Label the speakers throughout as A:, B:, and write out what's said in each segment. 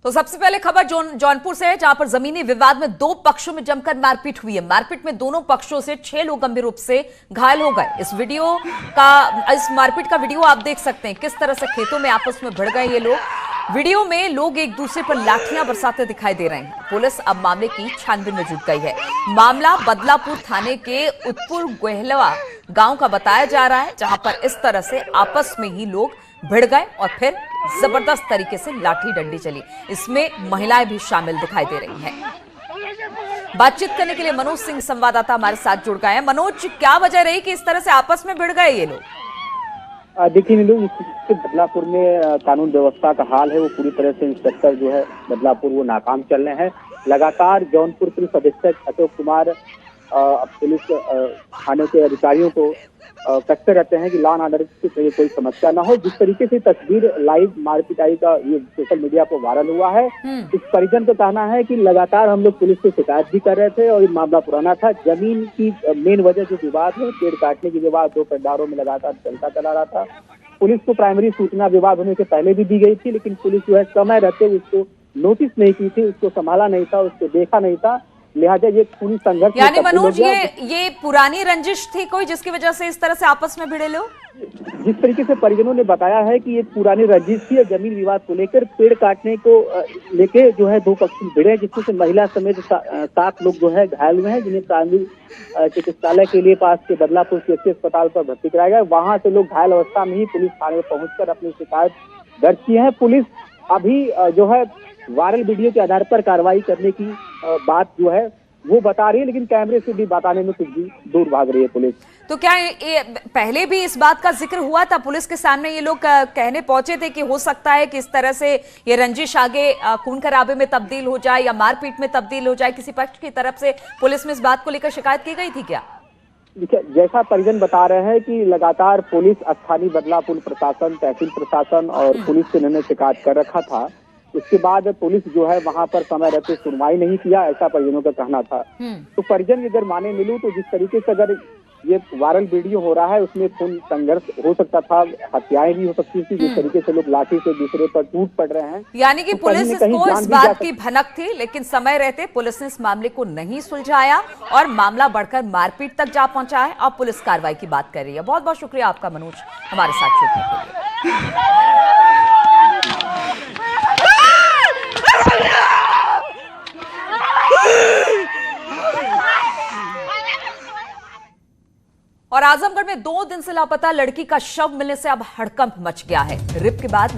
A: तो सबसे पहले खबर जौनपुर से है, जहां पर जमीनी विवाद में दो पक्षों में जमकर मारपीट हुई है। मारपीट में दोनों पक्षों से 6 लोग गंभीर रूप से घायल हो गए। इस मारपीट का वीडियो आप देख सकते हैं, किस तरह से खेतों में आपस में भिड़ गए ये लोग। वीडियो में लोग एक दूसरे पर लाठियां बरसाते दिखाई दे रहे हैं। पुलिस अब मामले की छानबीन में जुट गई है। मामला बदलापुर थाने के उत्पुर गोहलवा गांव का बताया जा रहा है, जहां पर इस तरह से आपस में ही लोग भिड़ गए और फिर जबरदस्त तरीके से लाठी डंडी चली। इसमें महिलाएं भी शामिल दिखाई दे रही हैं। बातचीत करने के लिए मनोज सिंह संवाददाता हमारे साथ जुड़ गए हैं। मनोज, क्या वजह रही कि इस तरह से आपस में भिड़ गए ये लोग?
B: देखिए नीलू, बदलापुर में कानून व्यवस्था का हाल है वो पूरी तरह से इंस्पेक्टर जो है बदलापुर वो नाकाम चल रहे हैं। लगातार जौनपुर पुलिस अधीक्षक अशोक कुमार पुलिस थाने के अधिकारियों को कसते रहते हैं कि लॉ एंड ऑर्डर की कोई समस्या ना हो। जिस तरीके से तस्वीर लाइव मारपिटाई का ये सोशल मीडिया पर वायरल हुआ है, इस परिजन का कहना है कि लगातार हम लोग पुलिस से शिकायत भी कर रहे थे और ये मामला पुराना था। जमीन की मेन वजह जो विवाद है, पेड़ काटने की विवाद दो परिवारों में लगातार चलता चला रहा था। पुलिस को प्राइमरी सूचना विवाद होने से पहले भी दी गई थी, लेकिन पुलिस जो है समय रहते उसको नोटिस नहीं की थी, उसको संभाला नहीं था, उसको देखा नहीं था। लिहाजा ये पूरी संघर्ष,
A: यानी मनोज ये पुरानी रंजिश थी कोई, जिसकी वजह से इस तरह से आपस में भिड़े लोग?
B: जिस तरीके से परिजनों ने बताया है कि ये पुरानी रंजिश थी और जमीन विवाद को लेकर पेड़ काटने को लेके जो है दो पक्ष भिड़े, जिसमें से महिला समेत 7 लोग जो है घायल हुए हैं, जिन्हें प्राथमिक चिकित्सालय के लिए पास के बदलापुर सीएचसी अस्पताल पर भर्ती कराया गया। वहां से लोग घायल अवस्था में ही पुलिस थाने में पहुंचकर अपनी शिकायत दर्ज की है। पुलिस अभी जो है वायरल वीडियो के आधार पर कार्रवाई करने की बात जो है वो बता रही है, लेकिन कैमरे से भी बताने में कुछ भी दूर भाग रही है पुलिस।
A: तो क्या ये पहले भी इस बात का जिक्र हुआ था पुलिस के सामने? ये लोग कहने पहुंचे थे कि हो सकता है कि इस तरह से ये रंजिश आगे खून खराबे में तब्दील हो जाए या मारपीट में तब्दील हो जाए, किसी पक्ष की तरफ से पुलिस में इस बात को लेकर शिकायत की गई थी क्या?
B: देखिए, जैसा परिजन बता रहे हैं कि लगातार पुलिस, स्थानीय बदलापुर प्रशासन, तहसील प्रशासन और पुलिस से इन्होंने शिकायत कर रखा था। उसके बाद पुलिस जो है वहां पर समय रहते सुनवाई नहीं किया, ऐसा परिजनों का कहना था। तो परिजन अगर माने मिलूं तो जिस तरीके से अगर ये वायरल वीडियो हो रहा है उसमें खून संघर्ष हो सकता था, हत्याएं भी हो सकती थी। जिस तरीके से लोग लाठी से दूसरे पर टूट पड़ रहे हैं,
A: यानी कि
B: तो
A: पुलिस को इस बात की भनक थी, लेकिन समय रहते पुलिस ने इस मामले को नहीं सुलझाया और मामला बढ़कर मारपीट तक जा पहुंचा है। अब पुलिस कार्रवाई की बात कर रही है। बहुत बहुत शुक्रिया आपका मनोज, हमारे साथ जुड़ने के लिए। और आजमगढ़ में 2 दिन से लापता लड़की का शव मिलने से अब हड़कंप मच गया है। रेप के बाद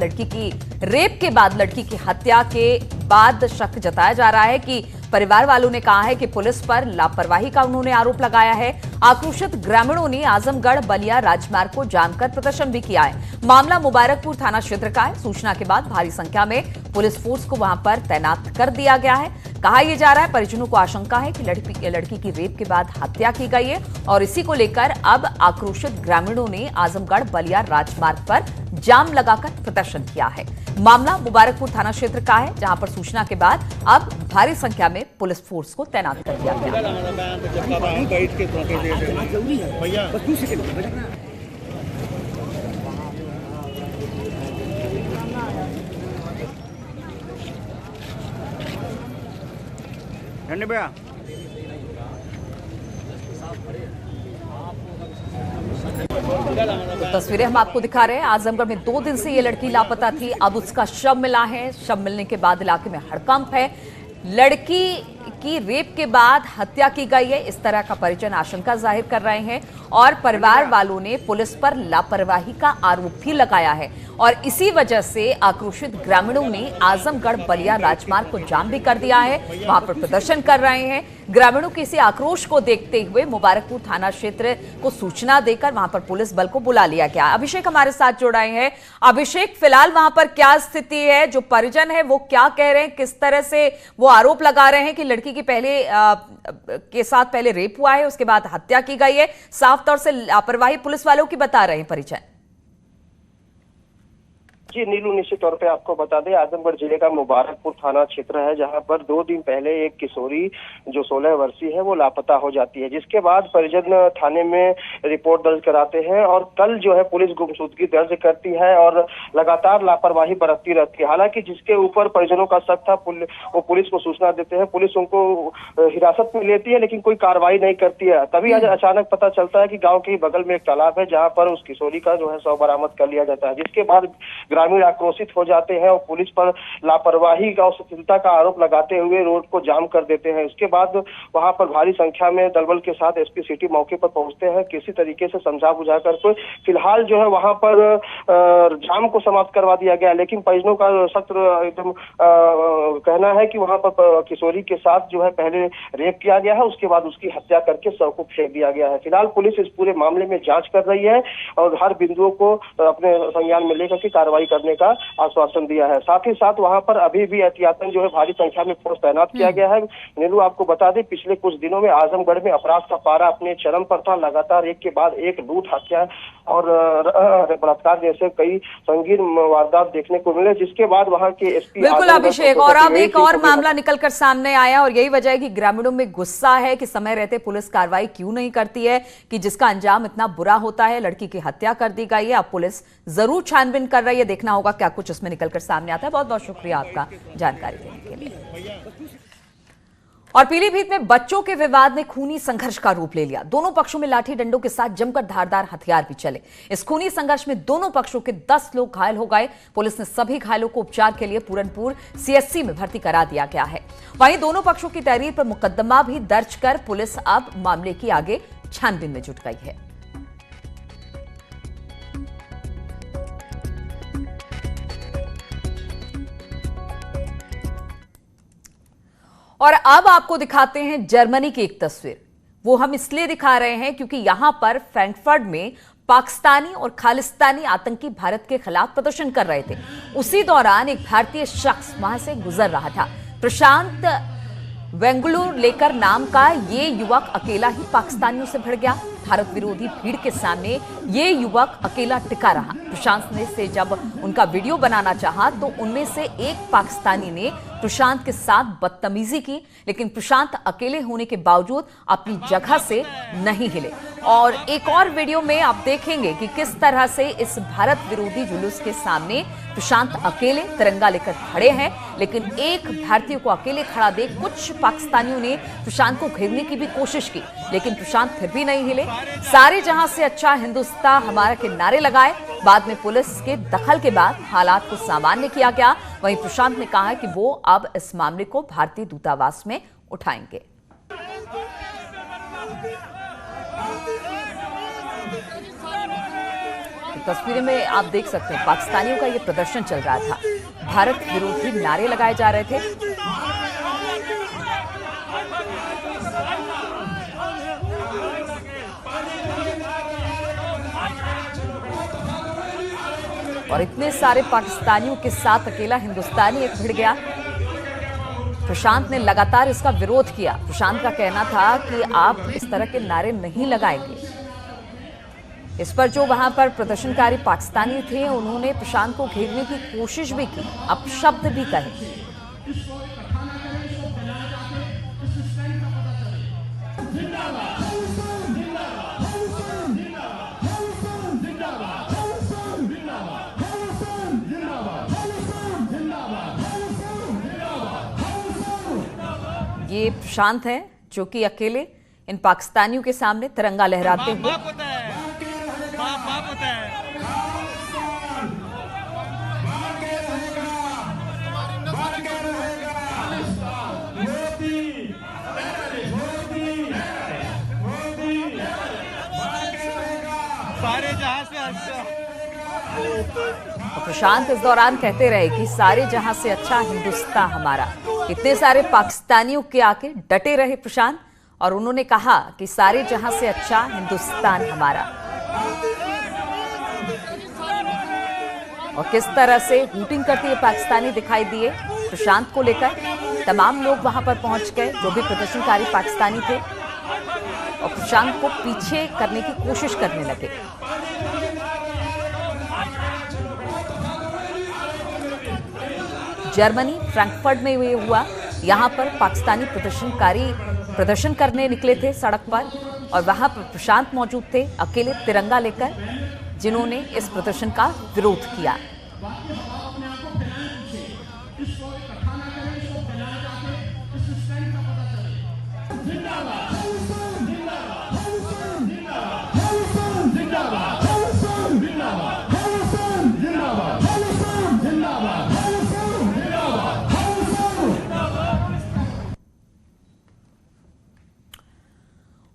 A: लड़की की हत्या के बाद शक जताया जा रहा है कि परिवार वालों ने कहा है कि पुलिस पर लापरवाही का उन्होंने आरोप लगाया है। आक्रोशित ग्रामीणों ने आजमगढ़ बलिया राजमार्ग को जाम कर प्रदर्शन भी किया है। मामला मुबारकपुर थाना क्षेत्र का है। सूचना के बाद भारी संख्या में पुलिस फोर्स को वहां पर तैनात कर दिया गया है। कहा यह जा रहा है, परिजनों को आशंका है कि लड़की की रेप के बाद हत्या की गई है और इसी को लेकर अब आक्रोशित ग्रामीणों ने आजमगढ़ बलिया राजमार्ग पर जाम लगाकर प्रदर्शन किया है। मामला मुबारकपुर थाना क्षेत्र का है, जहां पर सूचना के बाद अब भारी संख्या में पुलिस फोर्स को तैनात कर दिया गया। तो तस्वीरें हम आपको दिखा रहे हैं। आजमगढ़ में 2 दिन से ये लड़की लापता थी, अब उसका शव मिला है। शव मिलने के बाद इलाके में हड़कंप है। लड़की की रेप के बाद हत्या की गई है, इस तरह का परिजन आशंका जाहिर कर रहे हैं और परिवार वालों ने पुलिस पर लापरवाही का आरोप भी लगाया है और इसी वजह से आक्रोशित ग्रामीणों ने आजमगढ़ बलिया राजमार्ग को जाम भी कर दिया है, वहां पर प्रदर्शन कर रहे हैं। ग्रामीणों के इसी आक्रोश को देखते हुए मुबारकपुर थाना क्षेत्र को सूचना देकर वहां पर पुलिस बल को बुला लिया गया। अभिषेक हमारे साथ जुड़ रहे हैं। अभिषेक, फिलहाल वहां पर क्या स्थिति है? जो परिजन है वो क्या कह रहे हैं, किस तरह से वो आरोप लगा रहे हैं कि लड़की की के साथ पहले रेप हुआ है, उसके बाद हत्या की गई है, साफ तौर से लापरवाही पुलिस वालों की बता रहे हैं परिजन?
C: जी नीलू, निश्चित तौर पे आपको बता दें, आजमगढ़ जिले का मुबारकपुर थाना क्षेत्र है, जहां पर 2 दिन पहले एक किशोरी जो 16 वर्षीय है वो लापता हो जाती है, जिसके बाद परिजन थाने में रिपोर्ट दर्ज कराते हैं और कल जो है पुलिस गुमशुदगी दर्ज करती है और लगातार लापरवाही बरतती रहती है। हालांकि जिसके ऊपर परिजनों का शक था वो पुलिस को सूचना देते हैं, पुलिस उनको हिरासत में लेती है लेकिन कोई कार्रवाई नहीं करती है। तभी आज अचानक पता चलता है कि गाँव के बगल में एक तालाब है जहाँ पर उस किशोरी का जो है शव बरामद कर लिया जाता है, जिसके बाद ग्रामीण आक्रोशित हो जाते हैं और पुलिस पर लापरवाही का और शिथिलता का आरोप लगाते हुए रोड को जाम कर देते हैं। इसके बाद वहां पर भारी संख्या में दलबल के साथ एसपी सिटी मौके पर पहुंचते हैं, किसी तरीके से समझा बुझा कर तो फिलहाल जो है वहां पर जाम को समाप्त करवा दिया गया, लेकिन परिजनों का सख्त एकदम कहना है कि वहां पर किशोरी के साथ जो है पहले रेप किया गया है, उसके बाद उसकी हत्या करके शव को फेंक दिया गया है। फिलहाल पुलिस इस पूरे मामले में जांच कर रही है और हर बिंदुओं को अपने संज्ञान में लेकर के कार्रवाई करने का आश्वासन दिया है। साथ ही साथ वहां पर अभी भी एहतियातन जो है भारी संख्या में फोर्स तैनात किया गया है। नीलू, आपको बता दें, पिछले कुछ दिनों में आजमगढ़ में अपराध का पारा अपने चरम पर था। लगातार एक के बाद एक लूट, हत्या और बलात्कार जैसे कई संगीन वारदात देखने को मिले, जिसके बाद वहां के एसपी
A: बिल्कुल अभिषेक, और अब एक और मामला निकलकर सामने आया और यही वजह है कि ग्रामीणों में गुस्सा है कि समय रहते पुलिस कार्रवाई क्यों नहीं करती है, कि जिसका अंजाम इतना बुरा होता है। लड़की की हत्या कर दी गई है, अब पुलिस जरूर छानबीन कर रही है, देखना होगा क्या कुछ उसमें निकलकर सामने आता है। बहुत बहुत शुक्रिया आपका जानकारी देने के लिए। और पीलीभीत में बच्चों के विवाद ने खूनी संघर्ष का रूप ले लिया। दोनों पक्षों में लाठी डंडों के साथ जमकर धारदार हथियार भी चले। इस खूनी संघर्ष में दोनों पक्षों के 10 लोग घायल हो गए। पुलिस ने सभी घायलों को उपचार के लिए पूरनपुर सीएचसी में भर्ती करा दिया गया है। वहीं दोनों पक्षों की तहरीर पर मुकदमा भी दर्ज कर पुलिस अब मामले की आगे छानबीन में जुट गई है। और अब आपको दिखाते हैं जर्मनी की एक तस्वीर। वो हम इसलिए दिखा रहे हैं क्योंकि यहां पर फ्रैंकफर्ट में पाकिस्तानी और खालिस्तानी आतंकी भारत के खिलाफ प्रदर्शन कर रहे थे। उसी दौरान एक भारतीय शख्स वहां से गुजर रहा था। प्रशांत वेंगुलूर लेकर नाम का ये युवक अकेला ही पाकिस्तानियों से भिड़ गया। भारत विरोधी भीड़ के सामने ये युवक अकेला टिका रहा। प्रशांत ने से जब उनका वीडियो बनाना चाहा तो उनमें से एक पाकिस्तानी ने प्रशांत के साथ बदतमीजी की, लेकिन प्रशांत अकेले होने के बावजूद अपनी जगह से नहीं हिले। और एक और वीडियो में आप देखेंगे कि किस तरह से इस भारत विरोधी जुलूस के सामने प्रशांत अकेले तिरंगा लेकर खड़े हैं, लेकिन एक भारतीय को अकेले खड़ा देख कुछ पाकिस्तानियों ने प्रशांत को घेरने की भी कोशिश की, लेकिन प्रशांत फिर भी नहीं हिले। सारे जहां से अच्छा हिंदुस्तान हमारा के नारे लगाए। बाद में पुलिस के दखल के बाद हालात को सामान्य किया गया। वहीं प्रशांत ने कहा कि वो अब इस मामले को भारतीय दूतावास में उठाएंगे। तस्वीरें में आप देख सकते हैं पाकिस्तानियों का ये प्रदर्शन चल रहा था। भारत विरोधी नारे लगाए जा रहे थे। और इतने सारे पाकिस्तानियों के साथ अकेला हिंदुस्तानी एक भिड़ गया। प्रशांत ने लगातार इसका विरोध किया। प्रशांत का कहना था कि आप इस तरह के नारे नहीं लगाएंगे। इस पर जो वहां पर प्रदर्शनकारी पाकिस्तानी थे उन्होंने प्रशांत को घेरने की कोशिश भी की, अपशब्द भी कहे। ये प्रशांत है जो कि अकेले इन पाकिस्तानियों के सामने तिरंगा लहराते हुए
D: सारे जहां से अच्छा।
A: प्रशांत इस दौरान कहते रहे कि सारे जहां से अच्छा हिंदुस्तान हमारा। इतने सारे पाकिस्तानियों के आके डटे रहे प्रशांत और उन्होंने कहा कि सारे जहां से अच्छा हिंदुस्तान हमारा। और किस तरह से हूटिंग करते हुए पाकिस्तानी दिखाई दिए प्रशांत को लेकर। तमाम लोग वहां पर पहुंच गए जो भी प्रदर्शनकारी पाकिस्तानी थे और प्रशांत को पीछे करने की कोशिश करने लगे। जर्मनी फ्रैंकफर्ट में ये हुआ। यहां पर पाकिस्तानी प्रदर्शनकारी प्रदर्शन करने निकले थे सड़क पर और वहां पर प्रशांत मौजूद थे अकेले तिरंगा लेकर, जिन्होंने इस प्रदर्शन का विरोध किया।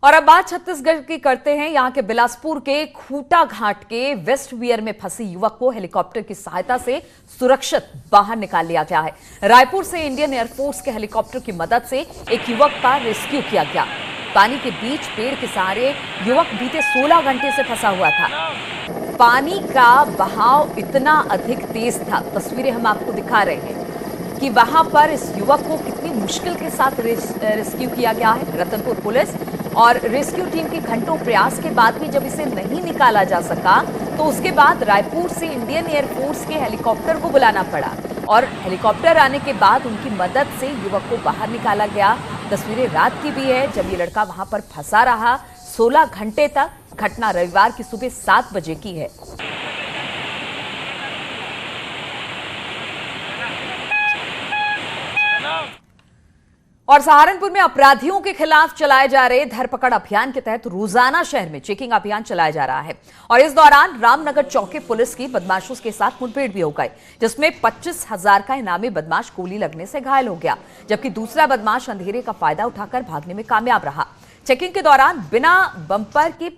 A: और अब बात छत्तीसगढ़ की करते हैं। यहां के बिलासपुर के खूटा घाट के वेस्ट वियर में फंसे युवक को हेलीकॉप्टर की सहायता से सुरक्षित बाहर निकाल लिया गया है। रायपुर से इंडियन एयरफोर्स के हेलीकॉप्टर की मदद से एक युवक का रेस्क्यू किया गया। पानी के बीच पेड़ के सहारे युवक बीते 16 घंटे से फंसा हुआ था। पानी का बहाव इतना अधिक तेज था, तस्वीरें हम आपको दिखा रहे हैं कि वहां पर इस युवक को कितनी मुश्किल के साथ रेस्क्यू किया गया है। रतनपुर पुलिस और रेस्क्यू टीम के घंटों प्रयास के बाद भी जब इसे नहीं निकाला जा सका तो उसके बाद रायपुर से इंडियन एयरफोर्स के हेलीकॉप्टर को बुलाना पड़ा और हेलीकॉप्टर आने के बाद उनकी मदद से युवक को बाहर निकाला गया। तस्वीरें रात की भी है जब ये लड़का वहां पर फंसा रहा 16 घंटे तक। घटना रविवार की सुबह 7 बजे की है। और सहारनपुर में अपराधियों के खिलाफ चलाए जा रहे धरपकड़ अभियान के तहत रोजाना शहर में चेकिंग अभियान चलाया जा रहा है और इस दौरान रामनगर चौकी पुलिस की बदमाशों के साथ मुठभेड़ भी हो गई, जिसमें 25,000 का इनामी बदमाश गोली लगने से घायल हो गया, जबकि दूसरा बदमाश अंधेरे का फायदा उठाकर भागने में कामयाब रहा। चेकिंग के दौरान बिना बम्पर की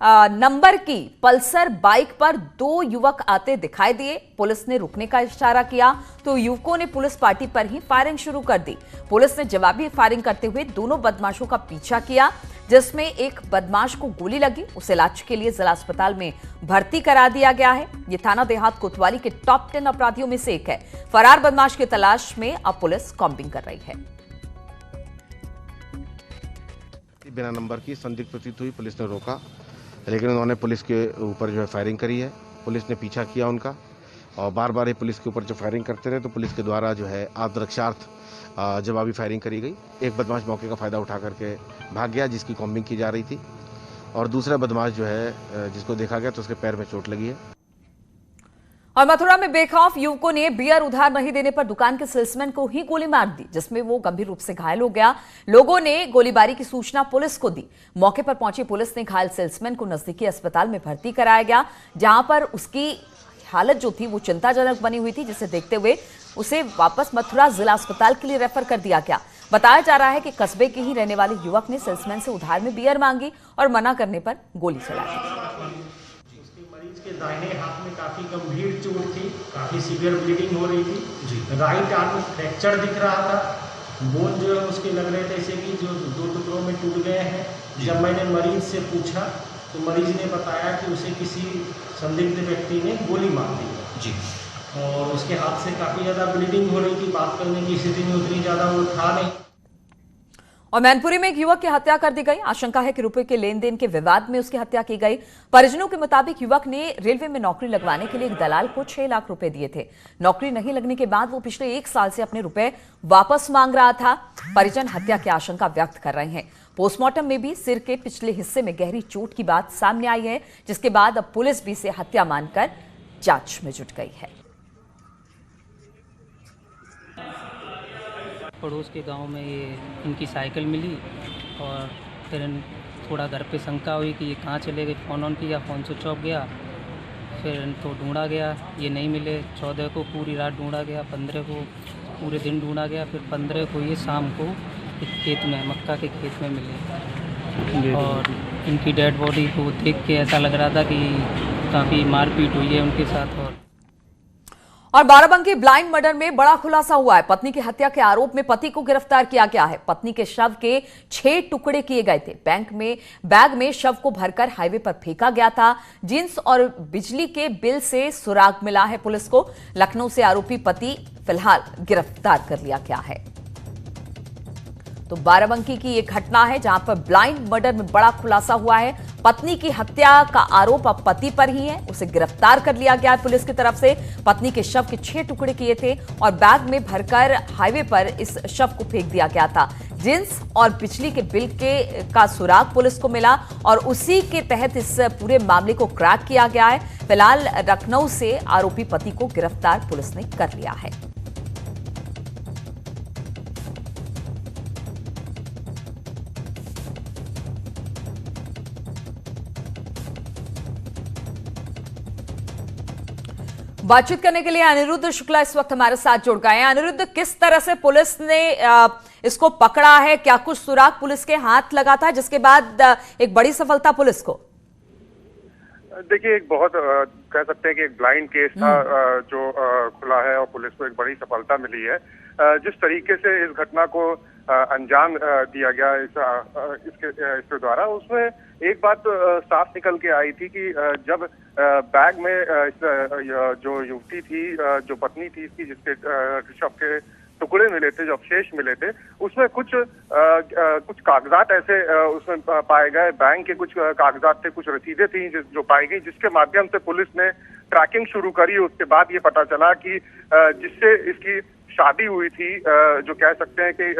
A: नंबर की पल्सर बाइक पर 2 युवक आते दिखाई दिए। पुलिस ने रुकने का इशारा किया तो युवकों ने पुलिस पार्टी पर ही फायरिंग शुरू कर दी। पुलिस ने जवाबी फायरिंग करते हुए दोनों बदमाशों का पीछा किया, जिसमें एक बदमाश को गोली लगी। उसे इलाज के लिए जिला अस्पताल में भर्ती करा दिया गया है। ये थाना देहात कोतवाली के टॉप 10 अपराधियों में से एक है। फरार बदमाश की तलाश में अब पुलिस कॉम्बिंग कर रही है।
E: बिना नंबर की संदिग्ध प्रतीत हुई, पुलिस ने रोका, लेकिन उन्होंने पुलिस के ऊपर जो है फायरिंग करी है। पुलिस ने पीछा किया उनका और बार बार पुलिस के ऊपर जो फायरिंग करते रहे तो पुलिस के द्वारा जो है आत्मरक्षार्थ जवाबी फायरिंग करी गई। एक बदमाश मौके का फायदा उठा करके भाग गया, जिसकी कॉम्बिंग की जा रही थी, और दूसरा बदमाश जो है जिसको देखा गया तो उसके पैर में चोट लगी है।
A: और मथुरा में बेखौफ युवकों ने बियर उधार नहीं देने पर दुकान के सेल्समैन को ही गोली मार दी, जिसमें वो गंभीर रूप से घायल हो गया। लोगों ने गोलीबारी की सूचना पुलिस को दी। मौके पर पहुंची पुलिस ने घायल सेल्समैन को नजदीकी अस्पताल में भर्ती कराया गया, जहां पर उसकी हालत जो थी वो चिंताजनक बनी हुई थी, जिसे देखते हुए उसे वापस मथुरा जिला अस्पताल के लिए रेफर कर दिया गया। बताया जा रहा है कि कस्बे के ही रहने वाले युवक ने सेल्समैन से उधार में बियर मांगी और मना करने पर गोली चला दी।
F: मरीज के दाहिने हाथ में काफी गंभीर चोट थी, काफी सीवियर ब्लीडिंग हो रही थी। राइट आर्म फ्रैक्चर दिख रहा था, बोन जो है उसके लग रहे थे जैसे कि जो 2 टुकड़ों में टूट गए हैं। जब मैंने मरीज से पूछा तो मरीज ने बताया कि उसे किसी संदिग्ध व्यक्ति ने गोली मार दी जी, और उसके हाथ से काफी ज्यादा ब्लीडिंग हो रही थी। बात करने की स्थिति में उतनी ज्यादा वो था नहीं।
A: और मैनपुरी में एक युवक की हत्या कर दी गई। आशंका है कि रुपए के लेन देन के विवाद में उसकी हत्या की गई। परिजनों के मुताबिक युवक ने रेलवे में नौकरी लगवाने के लिए एक दलाल को 6 लाख रुपए दिए थे। नौकरी नहीं लगने के बाद वो पिछले 1 साल से अपने रुपए वापस मांग रहा था। परिजन हत्या की आशंका व्यक्त कर रहे हैं। पोस्टमार्टम में भी सिर के पिछले हिस्से में गहरी चोट की बात सामने आई है, जिसके बाद अब पुलिस भी इसे हत्या मानकर जांच में जुट गई है।
G: पड़ोस के गांव में ये इनकी साइकिल मिली और फिर थोड़ा घर पे शंका हुई कि ये कहाँ चले गए। फ़ोन ऑन किया, फ़ोन स्विच ऑफ गया। फिर इनको ढूंढा गया, ये नहीं मिले। 14 को पूरी रात ढूंढा गया, 15 को पूरे दिन ढूंढा गया, फिर 15 को ये शाम को एक खेत में, मक्का के खेत में मिले। और इनकी डेड बॉडी को देख के ऐसा लग रहा था कि काफ़ी मारपीट हुई है उनके साथ।
A: और बाराबंकी ब्लाइंड मर्डर में बड़ा खुलासा हुआ है। पत्नी की हत्या के आरोप में पति को गिरफ्तार किया गया है। पत्नी के शव के 6 टुकड़े किए गए थे। बैग में शव को भरकर हाईवे पर फेंका गया था। जींस और बिजली के बिल से सुराग मिला है पुलिस को। लखनऊ से आरोपी पति फिलहाल गिरफ्तार कर लिया गया है। तो बाराबंकी की ये घटना है जहां पर ब्लाइंड मर्डर में बड़ा खुलासा हुआ है। पत्नी की हत्या का आरोप अब पति पर ही है। उसे गिरफ्तार कर लिया गया है पुलिस की तरफ से। पत्नी के शव के 6 टुकड़े किए थे और बैग में भरकर हाईवे पर इस शव को फेंक दिया गया था। जींस और बिजली के बिल का सुराग पुलिस को मिला और उसी के तहत इस पूरे मामले को क्रैक किया गया है। फिलहाल लखनऊ से आरोपी पति को गिरफ्तार पुलिस ने कर लिया है। बातचीत करने के लिए अनिरुद्ध शुक्ला इस वक्त हमारे साथ जुड़ गए हैं। अनिरुद्ध, किस तरह से पुलिस ने इसको पकड़ा है? क्या कुछ सुराग पुलिस के हाथ लगा था जिसके बाद एक बड़ी सफलता पुलिस को?
H: देखिए, एक बहुत कह सकते हैं कि एक ब्लाइंड केस था जो खुला है और पुलिस को एक बड़ी सफलता मिली है। जिस तरीके से इस घटना को अंजाम दिया गया इसके द्वारा, उसमें एक बात साफ निकल के आई थी कि जब बैग में जो युवती थी, जो पत्नी थी इसकी, जिसके शव के टुकड़े मिले थे, जो अवशेष मिले थे, उसमें कुछ कागजात ऐसे उसमें पाए गए। बैंक के कुछ कागजात थे, कुछ रसीदें थी जो पाई गई, जिसके माध्यम से पुलिस ने ट्रैकिंग शुरू करी। उसके बाद ये पता चला कि जिससे इसकी शादी हुई थी, जो कह सकते हैं कि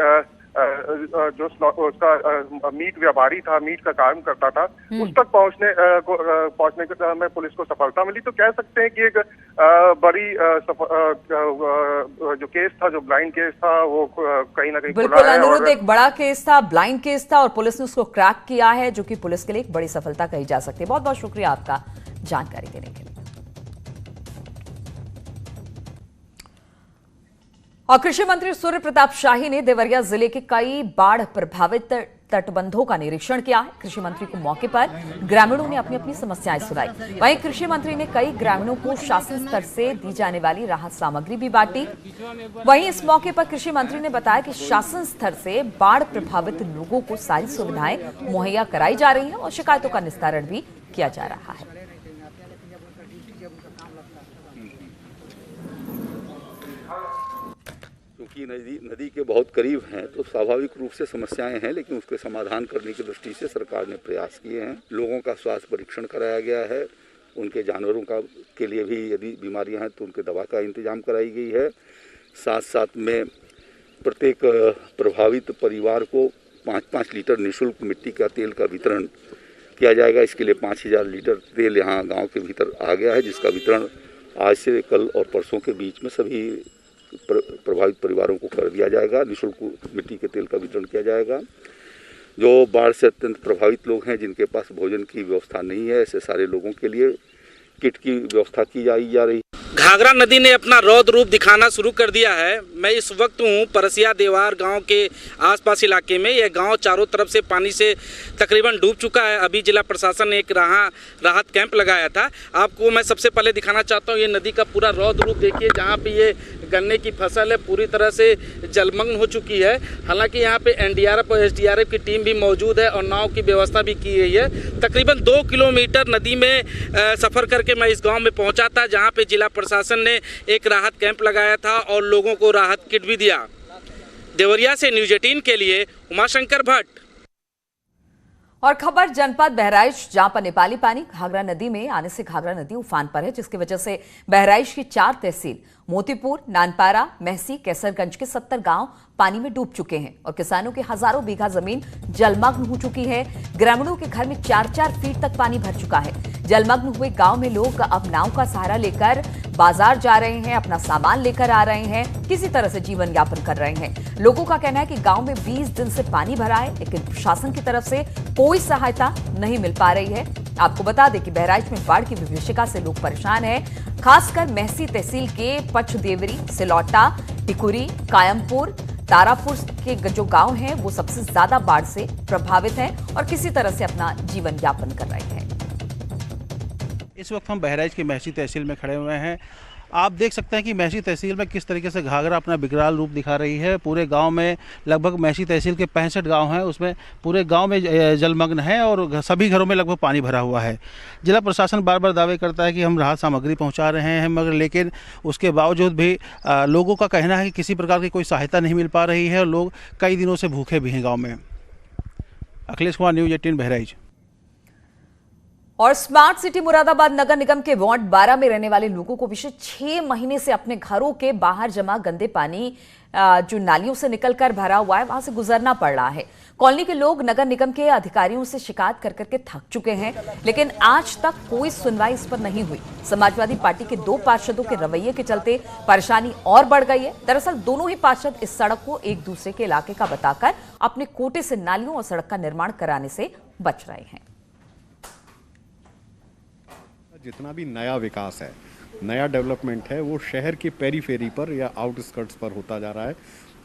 H: जो उसका मीट व्यापारी था, मीट का काम करता था, उस तक पहुंचने के में पुलिस को सफलता मिली। तो कह सकते हैं कि एक बड़ी जो केस था, जो ब्लाइंड केस था, वो कहीं ना कहीं
A: बिल्कुल अनिरुद्ध, एक बड़ा केस था, ब्लाइंड केस था और पुलिस ने उसको क्रैक किया है, जो कि पुलिस के लिए एक बड़ी सफलता कही जा सकती है। बहुत बहुत शुक्रिया आपका जानकारी देने के लिए। और कृषि मंत्री सूर्य प्रताप शाही ने देवरिया जिले के कई बाढ़ प्रभावित तटबंधों का निरीक्षण किया है। कृषि मंत्री को मौके पर ग्रामीणों ने अपनी अपनी समस्याएं सुनाई। वहीं कृषि मंत्री ने कई ग्रामीणों को शासन स्तर से दी जाने वाली राहत सामग्री भी बांटी। वहीं इस मौके पर कृषि मंत्री ने बताया कि शासन स्तर से बाढ़ प्रभावित लोगों को सारी सुविधाएं मुहैया कराई जा रही हैं और शिकायतों का निस्तारण भी किया जा रहा है।
I: क्योंकि नदी के बहुत करीब हैं तो स्वाभाविक रूप से समस्याएं हैं, लेकिन उसके समाधान करने की दृष्टि से सरकार ने प्रयास किए हैं। लोगों का स्वास्थ्य परीक्षण कराया गया है, उनके जानवरों के लिए भी यदि बीमारियां हैं तो उनके दवा का इंतजाम कराई गई है। साथ साथ में प्रत्येक प्रभावित परिवार को 5-5 लीटर निःशुल्क मिट्टी का तेल का वितरण किया जाएगा। इसके लिए 5000 लीटर तेल यहाँ गाँव के भीतर आ गया है, जिसका वितरण आज से कल और परसों के बीच में सभी प्रभावित परिवारों को कर दिया जाएगा। निःशुल्क मिट्टी के तेल का वितरण किया जाएगा। जो बाढ़ से अत्यंत प्रभावित लोग हैं, जिनके पास भोजन की व्यवस्था नहीं है, ऐसे सारे लोगों के लिए किट की व्यवस्था की जा रही है।
J: घाघरा नदी ने अपना रौद्र रूप दिखाना शुरू कर दिया है। मैं इस वक्त हूँ परसिया देवार गांव के आसपास इलाके में। यह गांव चारों तरफ से पानी से तकरीबन डूब चुका है। अभी जिला प्रशासन ने एक राहत कैंप लगाया था। आपको मैं सबसे पहले दिखाना चाहता हूँ, ये नदी का पूरा रौद्र रूप देखिए, जहाँ पे ये गन्ने की फसल है पूरी तरह से जलमग्न हो चुकी है। हालांकि यहाँ पे एनडीआरएफ और एसडीआरएफ की टीम भी मौजूद है और नाव की व्यवस्था भी की गई है। तकरीबन 2 किलोमीटर नदी में सफ़र करके मैं इस गांव में पहुंचा था, जहां पे जिला प्रशासन ने एक राहत कैंप लगाया था और लोगों को राहत किट भी दिया। देवरिया से न्यूज़ 18 के लिए उमाशंकर भट्ट।
A: और खबर जनपद बहराइच, जहां पर नेपाली पानी घाघरा नदी में आने से घाघरा नदी उफान पर है, जिसकी वजह से बहराइच की 4 तहसील मोतीपुर, नानपारा, महसी, कैसरगंज के 70 गांव पानी में डूब चुके हैं और किसानों की हजारों बीघा जमीन जलमग्न हो चुकी है। ग्रामीणों के घर में 4-4 फीट तक पानी भर चुका है। जलमग्न हुए गांव में लोग अब नाव का सहारा लेकर बाजार जा रहे हैं, अपना सामान लेकर आ रहे हैं, किसी तरह से जीवन यापन कर रहे हैं। लोगों का कहना है कि गांव में 20 दिन से पानी भरा है, लेकिन प्रशासन की तरफ से कोई सहायता नहीं मिल पा रही है। आपको बता दें कि बहराइच में बाढ़ की विभीषिका से लोग परेशान हैं। खासकर महसी तहसील के पचदेवरी, सिलौटा, टिकुरी, कायमपुर, तारापुर के जो गांव हैं वो सबसे ज्यादा बाढ़ से प्रभावित हैं और किसी तरह से अपना जीवन यापन कर रहे हैं।
D: इस वक्त हम बहराइच की महसी तहसील में खड़े हुए हैं
K: आप देख सकते हैं कि मैसी तहसील में किस तरीके से घाघरा अपना विकराल रूप दिखा रही है। पूरे गांव में लगभग मैसी तहसील के 65 गांव हैं, उसमें पूरे गांव में जलमग्न है और सभी घरों में लगभग पानी भरा हुआ है। जिला प्रशासन बार बार दावे करता है कि हम राहत सामग्री पहुंचा रहे हैं, मगर लेकिन उसके बावजूद भी लोगों का कहना है कि किसी प्रकार की कोई सहायता नहीं मिल पा रही है और लोग कई दिनों से भूखे भी हैं गाँव में। अखिलेश कुमार, न्यूज़ 18 बहराइच।
A: और स्मार्ट सिटी मुरादाबाद नगर निगम के वार्ड 12 में रहने वाले लोगों को पिछले 6 महीने से अपने घरों के बाहर जमा गंदे पानी जो नालियों से निकलकर भरा हुआ है वहां से गुजरना पड़ रहा है। कॉलोनी के लोग नगर निगम के अधिकारियों से शिकायत कर करके थक चुके हैं, लेकिन आज तक कोई सुनवाई इस पर नहीं हुई। समाजवादी पार्टी के 2 पार्षदों के रवैये के चलते परेशानी और बढ़ गई है। दरअसल दोनों ही पार्षद इस सड़क को एक दूसरे के इलाके का बताकर अपने कोटे से नालियों और सड़क का निर्माण कराने से बच रहे हैं।
L: जितना भी नया विकास है, नया डेवलपमेंट है, वो शहर के पेरीफेरी पर या आउटस्कर्ट्स पर होता जा रहा है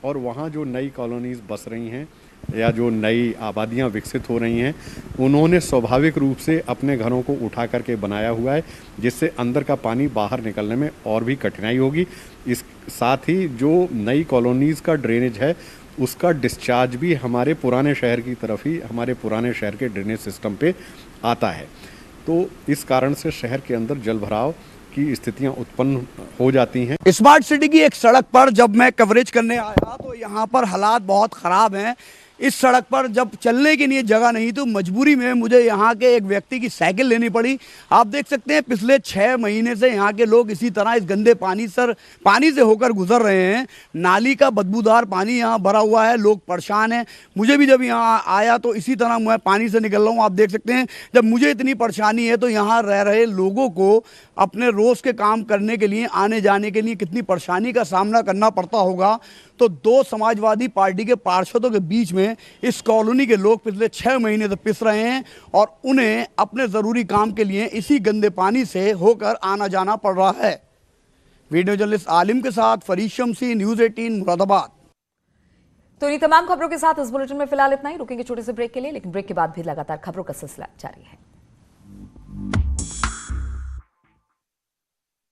L: और वहाँ जो नई कॉलोनीज बस रही हैं या जो नई आबादियाँ विकसित हो रही हैं, उन्होंने स्वाभाविक रूप से अपने घरों को उठा करके बनाया हुआ है, जिससे अंदर का पानी बाहर निकलने में और भी कठिनाई होगी। इस साथ ही जो नई कॉलोनीज़ का ड्रेनेज है उसका डिस्चार्ज भी हमारे पुराने शहर की तरफ ही, हमारे पुराने शहर के ड्रेनेज सिस्टम पे आता है। तो इस कारण से शहर के अंदर जल भराव की स्थितियां उत्पन्न हो जाती हैं।
M: स्मार्ट सिटी की एक सड़क पर जब मैं कवरेज करने आया तो यहाँ पर हालात बहुत ख़राब हैं। इस सड़क पर जब चलने के लिए जगह नहीं तो मजबूरी में मुझे यहाँ के एक व्यक्ति की साइकिल लेनी पड़ी। आप देख सकते हैं पिछले 6 महीने से यहाँ के लोग इसी तरह इस गंदे पानी से होकर गुजर रहे हैं। नाली का बदबूदार पानी यहाँ भरा हुआ है, लोग परेशान हैं। मुझे भी जब यहाँ आया तो इसी तरह मैं पानी से निकल रहा हूँ। आप देख सकते हैं जब मुझे इतनी परेशानी है तो यहाँ रह रहे लोगों को अपने रोज़ के काम करने के लिए, आने जाने के लिए कितनी परेशानी का सामना करना पड़ता होगा। तो 2 समाजवादी पार्टी के पार्षदों के बीच में इस कॉलोनी के लोग पिछले 6 महीने से पिस रहे हैं और उन्हें अपने ज़रूरी काम के लिए इसी गंदे पानी से होकर आना जाना पड़ रहा है। वीडियो जर्नलिस्ट आलिम के साथ फरीद शमसी, न्यूज़ 18 मुरादाबाद।
A: तो इन तमाम खबरों के साथ इस बुलेटिन में फिलहाल इतना ही। रुकेंगे छोटे से ब्रेक के लिए, लेकिन ब्रेक के बाद भी लगातार खबरों का सिलसिला जारी है।